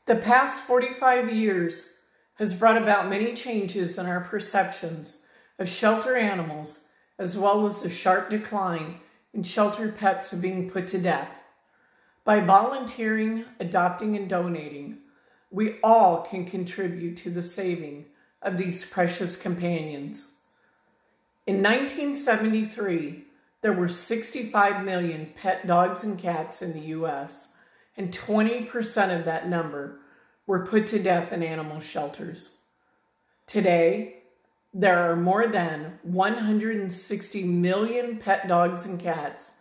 The past 45 years has brought about many changes in our perceptions of shelter animals, as well as a sharp decline in shelter pets being put to death. By volunteering, adopting, and donating, we all can contribute to the saving of these precious companions. In 1973, there were 65 million pet dogs and cats in the U.S., and 20% of that number were put to death in animal shelters. Today, there are more than 160 million pet dogs and cats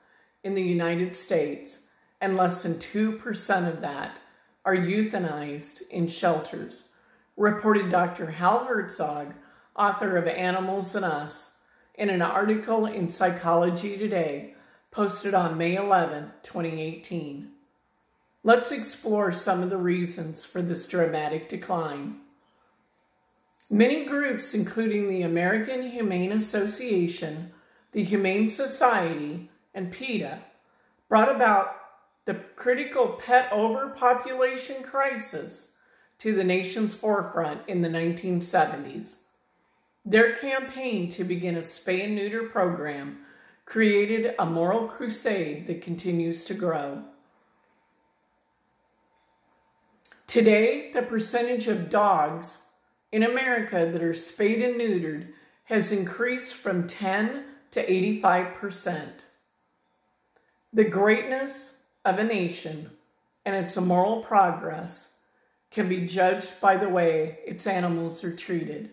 in the United States, and less than 2% of that are euthanized in shelters, reported Dr. Hal Herzog, author of Animals and Us, in an article in Psychology Today, posted on May 11, 2018. Let's explore some of the reasons for this dramatic decline. Many groups, including the American Humane Association, the Humane Society, and PETA, brought about the critical pet overpopulation crisis to the nation's forefront in the 1970s. Their campaign to begin a spay and neuter program created a moral crusade that continues to grow. Today, the percentage of dogs in America that are spayed and neutered has increased from 10 to 85%. The greatness of a nation and its moral progress can be judged by the way its animals are treated.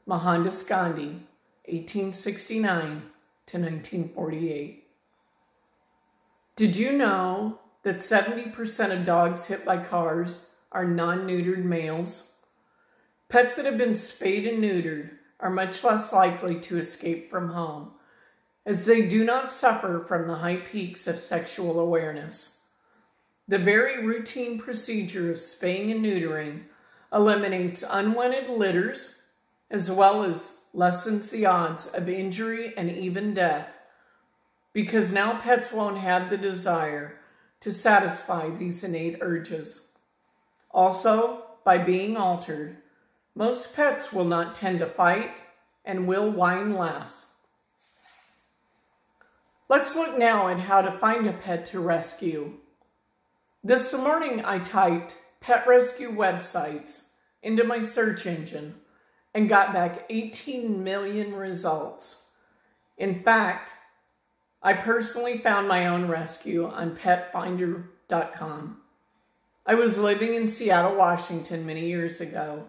Mohandas Gandhi, 1869 to 1948. Did you know that 70% of dogs hit by cars are non-neutered males? Pets that have been spayed and neutered are much less likely to escape from home, as they do not suffer from the high peaks of sexual awareness. The very routine procedure of spaying and neutering eliminates unwanted litters, as well as lessens the odds of injury and even death, because now pets won't have the desire to satisfy these innate urges. Also, by being altered, most pets will not tend to fight and will whine less. Let's look now at how to find a pet to rescue. This morning I typed pet rescue websites into my search engine and got back 18 million results. In fact, I personally found my own rescue on petfinder.com. I was living in Seattle, Washington many years ago,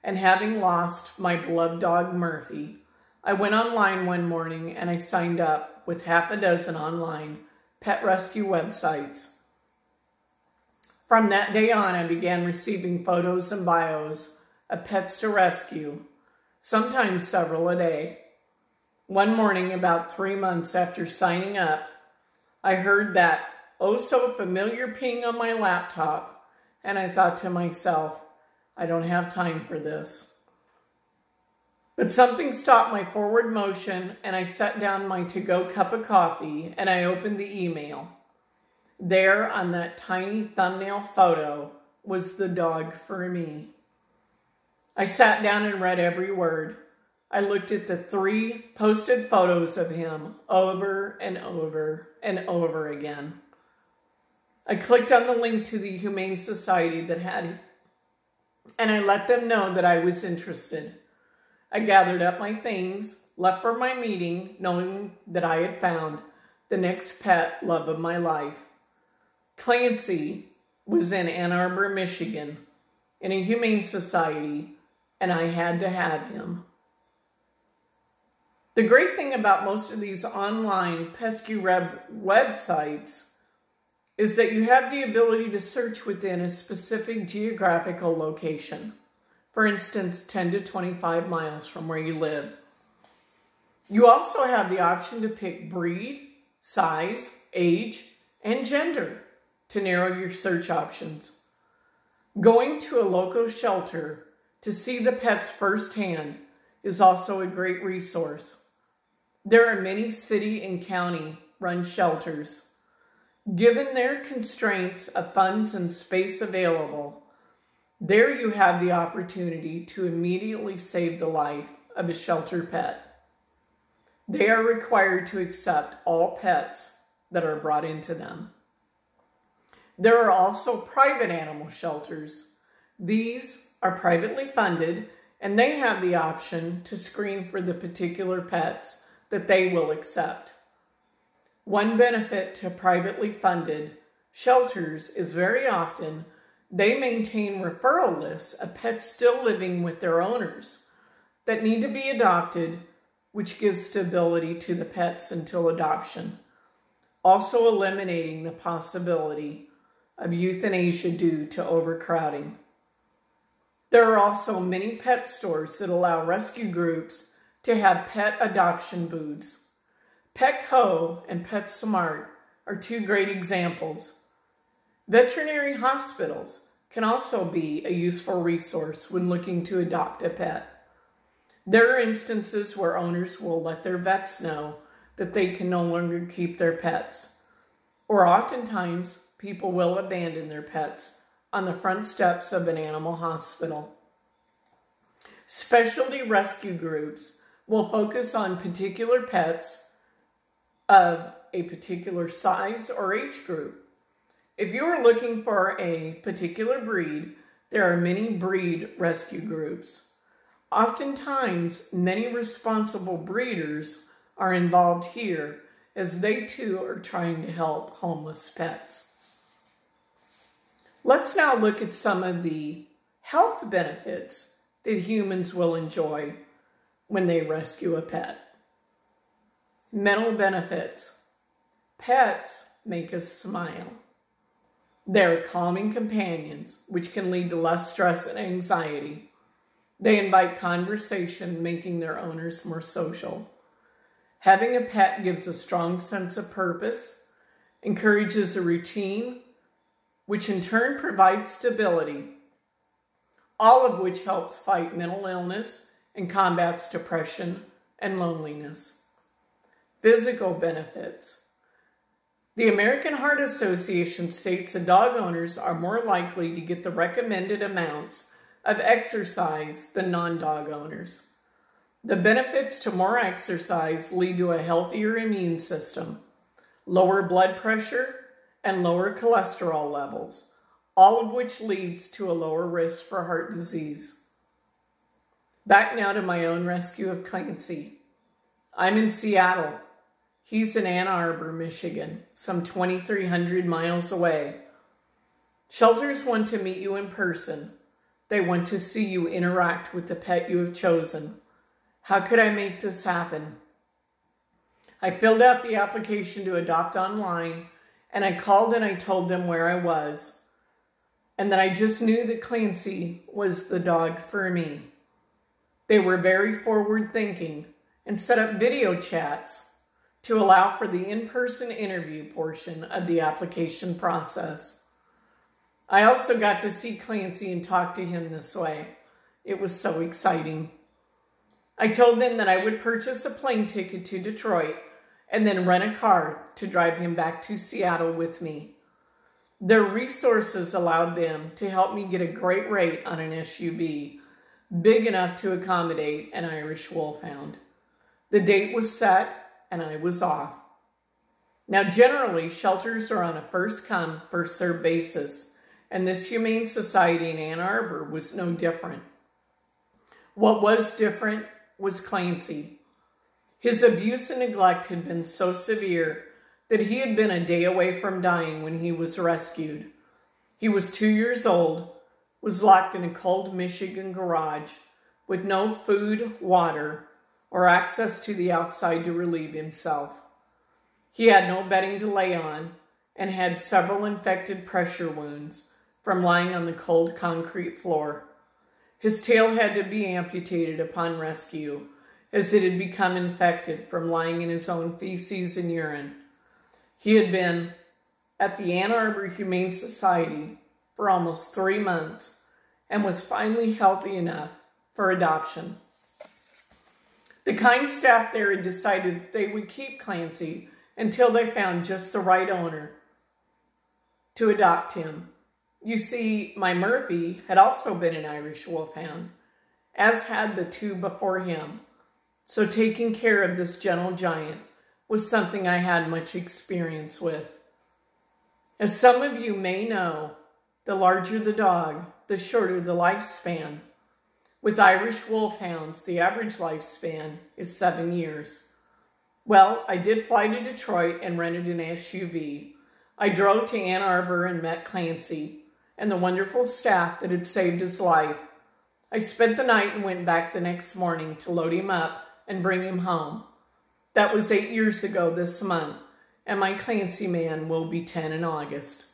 and having lost my beloved dog Murphy, I went online one morning and I signed up with half a dozen online pet rescue websites. From that day on, I began receiving photos and bios of pets to rescue, sometimes several a day. One morning, about 3 months after signing up, I heard that oh so familiar ping on my laptop, and I thought to myself, I don't have time for this. But something stopped my forward motion, and I set down my to-go cup of coffee, and I opened the email. There, on that tiny thumbnail photo, was the dog for me. I sat down and read every word. I looked at the 3 posted photos of him over and over and over again. I clicked on the link to the Humane Society that had it, and I let them know that I was interested. I gathered up my things, left for my meeting, knowing that I had found the next pet love of my life. Clancy was in Ann Arbor, Michigan, in a Humane Society, and I had to have him. The great thing about most of these online pesky websites is that you have the ability to search within a specific geographical location. For instance, 10 to 25 miles from where you live. You also have the option to pick breed, size, age, and gender to narrow your search options. Going to a local shelter to see the pets firsthand is also a great resource. There are many city and county-run shelters. Given their constraints of funds and space available, There you have the opportunity to immediately save the life of a shelter pet. They are required to accept all pets that are brought into them. There are also private animal shelters. These are privately funded, and they have the option to screen for the particular pets that they will accept. One benefit to privately funded shelters is very often they maintain referral lists of pets still living with their owners that need to be adopted, which gives stability to the pets until adoption, also eliminating the possibility of euthanasia due to overcrowding. There are also many pet stores that allow rescue groups to have pet adoption booths. Petco and PetSmart are two great examples. Veterinary hospitals can also be a useful resource when looking to adopt a pet. There are instances where owners will let their vets know that they can no longer keep their pets, or oftentimes people will abandon their pets on the front steps of an animal hospital. Specialty rescue groups will focus on particular pets of a particular size or age group. If you are looking for a particular breed, there are many breed rescue groups. Oftentimes, many responsible breeders are involved here as they too are trying to help homeless pets. Let's now look at some of the health benefits that humans will enjoy when they rescue a pet. Mental benefits. Pets make us smile. They're calming companions, which can lead to less stress and anxiety. They invite conversation, making their owners more social. Having a pet gives a strong sense of purpose, encourages a routine, which in turn provides stability, all of which helps fight mental illness and combats depression and loneliness. Physical benefits. The American Heart Association states that dog owners are more likely to get the recommended amounts of exercise than non-dog owners. The benefits to more exercise lead to a healthier immune system, lower blood pressure, and lower cholesterol levels, all of which leads to a lower risk for heart disease. Back now to my own rescue of Clancy. I'm in Seattle. He's in Ann Arbor, Michigan, some 2,300 miles away. Shelters want to meet you in person. They want to see you interact with the pet you have chosen. How could I make this happen? I filled out the application to adopt online, and I called and I told them where I was, and that I just knew that Clancy was the dog for me. They were very forward-thinking and set up video chats to allow for the in-person interview portion of the application process. I also got to see Clancy and talk to him this way. It was so exciting. I told them that I would purchase a plane ticket to Detroit and then rent a car to drive him back to Seattle with me. Their resources allowed them to help me get a great rate on an SUV, big enough to accommodate an Irish Wolfhound. The date was set, and I was off. Now, generally, shelters are on a first-come, first-served basis, and this Humane Society in Ann Arbor was no different. What was different was Clancy. His abuse and neglect had been so severe that he had been a day away from dying when he was rescued. He was 2 years old, was locked in a cold Michigan garage with no food, water, or access to the outside to relieve himself. He had no bedding to lay on and had several infected pressure wounds from lying on the cold concrete floor. His tail had to be amputated upon rescue as it had become infected from lying in his own feces and urine. He had been at the Ann Arbor Humane Society for almost 3 months and was finally healthy enough for adoption. The kind staff there had decided they would keep Clancy until they found just the right owner to adopt him. You see, my Murphy had also been an Irish Wolfhound, as had the two before him, so taking care of this gentle giant was something I had much experience with. As some of you may know, the larger the dog, the shorter the lifespan. With Irish Wolfhounds, the average lifespan is 7 years. Well, I did fly to Detroit and rented an SUV. I drove to Ann Arbor and met Clancy and the wonderful staff that had saved his life. I spent the night and went back the next morning to load him up and bring him home. That was 8 years ago this month, and my Clancy man will be 10 in August.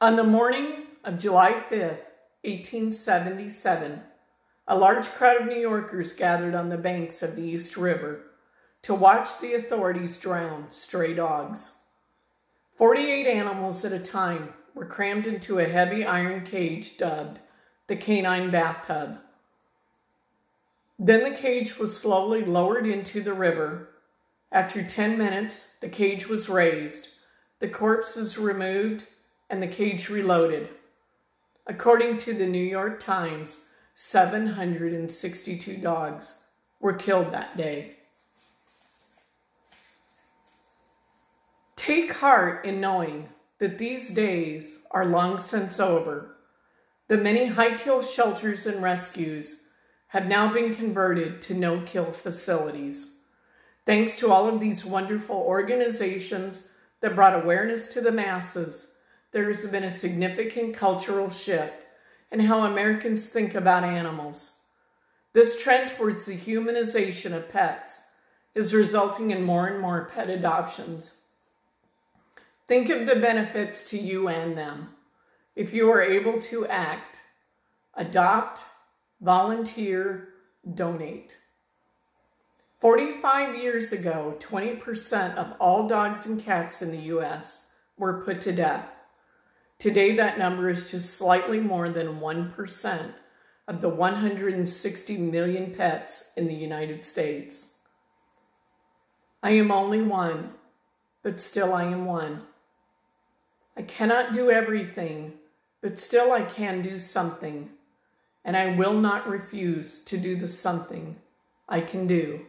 On the morning of July 5th, 1877, a large crowd of New Yorkers gathered on the banks of the East River to watch the authorities drown stray dogs. 48 animals at a time were crammed into a heavy iron cage dubbed the canine bathtub. Then the cage was slowly lowered into the river. After 10 minutes, the cage was raised, the corpses removed, and the cage reloaded. According to the New York Times, 762 dogs were killed that day. Take heart in knowing that these days are long since over. The many high-kill shelters and rescues have now been converted to no-kill facilities. Thanks to all of these wonderful organizations that brought awareness to the masses, there has been a significant cultural shift in how Americans think about animals. This trend towards the humanization of pets is resulting in more and more pet adoptions. Think of the benefits to you and them. If you are able to act, adopt, volunteer, donate. 45 years ago, 20% of all dogs and cats in the U.S. were put to death. Today, that number is just slightly more than 1% of the 160 million pets in the United States. I am only one, but still I am one. I cannot do everything, but still I can do something, and I will not refuse to do the something I can do.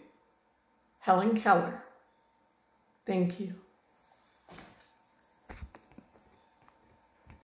Helen Keller. Thank you.